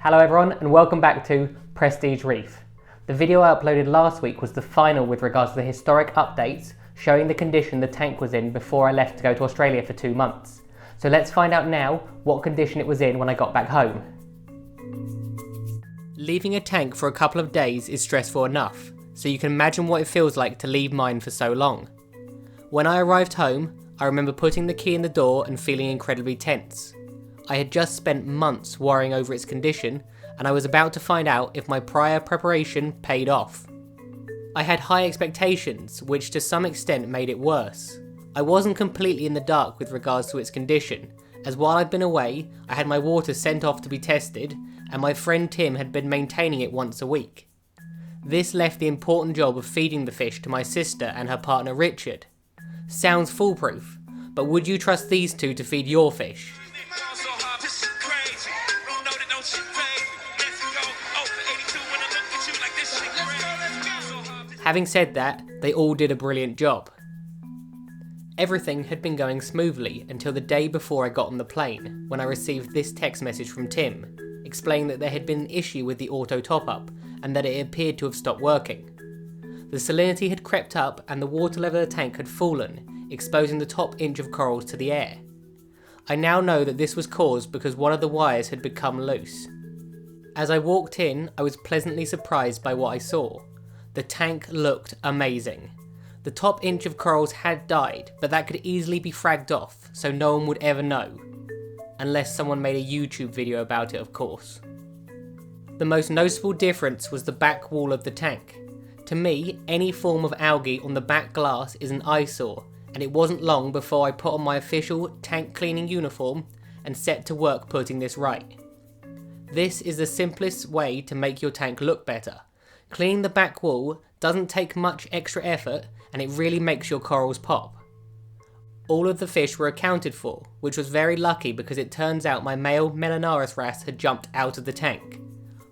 Hello everyone and welcome back to Prestige Reef. The video I uploaded last week was the final with regards to the historic updates showing the condition the tank was in before I left to go to Australia for 2 months. So let's find out now what condition it was in when I got back home. Leaving a tank for a couple of days is stressful enough, so you can imagine what it feels like to leave mine for so long. When I arrived home, I remember putting the key in the door and feeling incredibly tense. I had just spent months worrying over its condition, and I was about to find out if my prior preparation paid off. I had high expectations, which to some extent made it worse. I wasn't completely in the dark with regards to its condition, as while I'd been away, I had my water sent off to be tested, and my friend Tim had been maintaining it once a week. This left the important job of feeding the fish to my sister and her partner Richard. Sounds foolproof, but would you trust these two to feed your fish? Having said that, they all did a brilliant job. Everything had been going smoothly until the day before I got on the plane, when I received this text message from Tim, explaining that there had been an issue with the auto top-up and that it appeared to have stopped working. The salinity had crept up and the water level of the tank had fallen, exposing the top inch of corals to the air. I now know that this was caused because one of the wires had become loose. As I walked in, I was pleasantly surprised by what I saw. The tank looked amazing. The top inch of corals had died, but that could easily be fragged off, so no one would ever know. Unless someone made a YouTube video about it, of course. The most noticeable difference was the back wall of the tank. To me, any form of algae on the back glass is an eyesore, and it wasn't long before I put on my official tank cleaning uniform and set to work putting this right. This is the simplest way to make your tank look better. Cleaning the back wall doesn't take much extra effort and it really makes your corals pop. All of the fish were accounted for, which was very lucky because it turns out my male Melanaris wrasse had jumped out of the tank.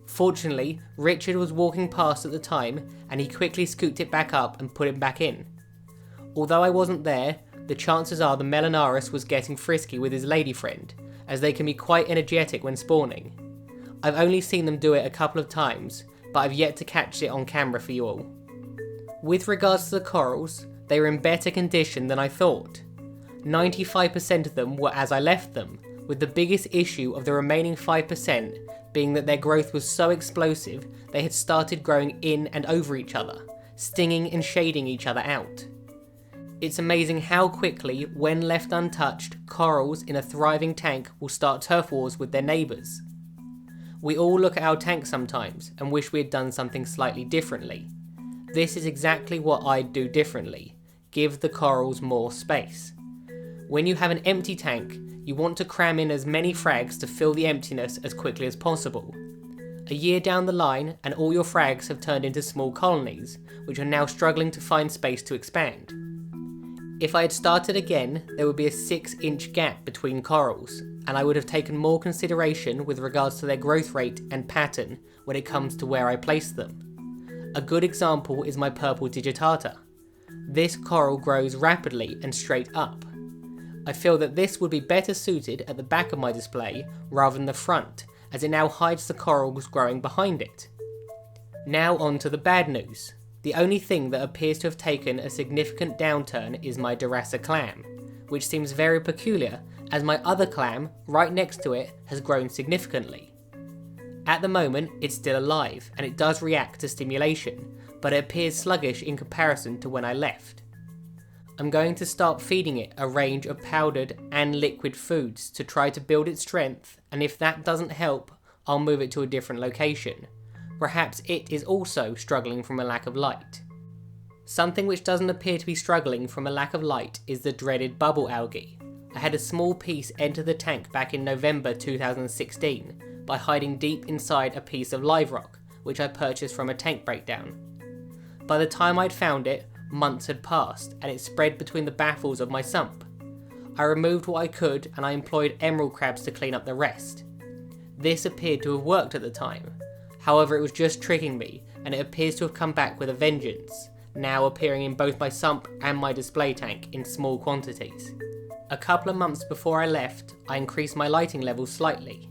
Fortunately, Richard was walking past at the time and he quickly scooped it back up and put it back in. Although I wasn't there, the chances are the Melanaris was getting frisky with his lady friend, as they can be quite energetic when spawning. I've only seen them do it a couple of times, but I've yet to catch it on camera for you all. With regards to the corals, they were in better condition than I thought. 95% of them were as I left them, with the biggest issue of the remaining 5% being that their growth was so explosive they had started growing in and over each other, stinging and shading each other out. It's amazing how quickly, when left untouched, corals in a thriving tank will start turf wars with their neighbours. We all look at our tank sometimes and wish we had done something slightly differently. This is exactly what I'd do differently. Give the corals more space. When you have an empty tank, you want to cram in as many frags to fill the emptiness as quickly as possible. A year down the line and all your frags have turned into small colonies, which are now struggling to find space to expand. If I had started again, there would be a 6-inch gap between corals, and I would have taken more consideration with regards to their growth rate and pattern when it comes to where I place them. A good example is my purple digitata. This coral grows rapidly and straight up. I feel that this would be better suited at the back of my display rather than the front, as it now hides the corals growing behind it. Now on to the bad news. The only thing that appears to have taken a significant downturn is my Dorasa clam, which seems very peculiar as my other clam, right next to it, has grown significantly. At the moment, it's still alive and it does react to stimulation, but it appears sluggish in comparison to when I left. I'm going to start feeding it a range of powdered and liquid foods to try to build its strength, and if that doesn't help, I'll move it to a different location. Perhaps it is also struggling from a lack of light. Something which doesn't appear to be struggling from a lack of light is the dreaded bubble algae. I had a small piece enter the tank back in November 2016 by hiding deep inside a piece of live rock, which I purchased from a tank breakdown. By the time I'd found it, months had passed and it spread between the baffles of my sump. I removed what I could and I employed emerald crabs to clean up the rest. This appeared to have worked at the time. However, it was just tricking me, and it appears to have come back with a vengeance, now appearing in both my sump and my display tank in small quantities. A couple of months before I left, I increased my lighting levels slightly.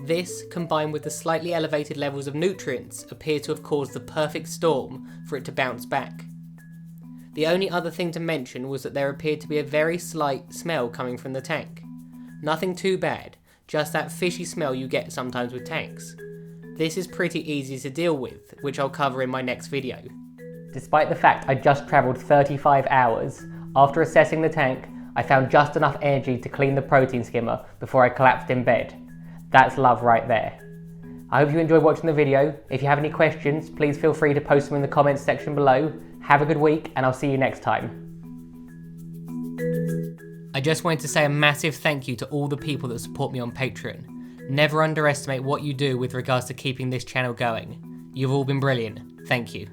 This, combined with the slightly elevated levels of nutrients, appear to have caused the perfect storm for it to bounce back. The only other thing to mention was that there appeared to be a very slight smell coming from the tank. Nothing too bad, just that fishy smell you get sometimes with tanks. This is pretty easy to deal with, which I'll cover in my next video. Despite the fact I just travelled 35 hours, after assessing the tank, I found just enough energy to clean the protein skimmer before I collapsed in bed. That's love right there. I hope you enjoyed watching the video. If you have any questions, please feel free to post them in the comments section below. Have a good week, and I'll see you next time. I just wanted to say a massive thank you to all the people that support me on Patreon. Never underestimate what you do with regards to keeping this channel going. You've all been brilliant. Thank you.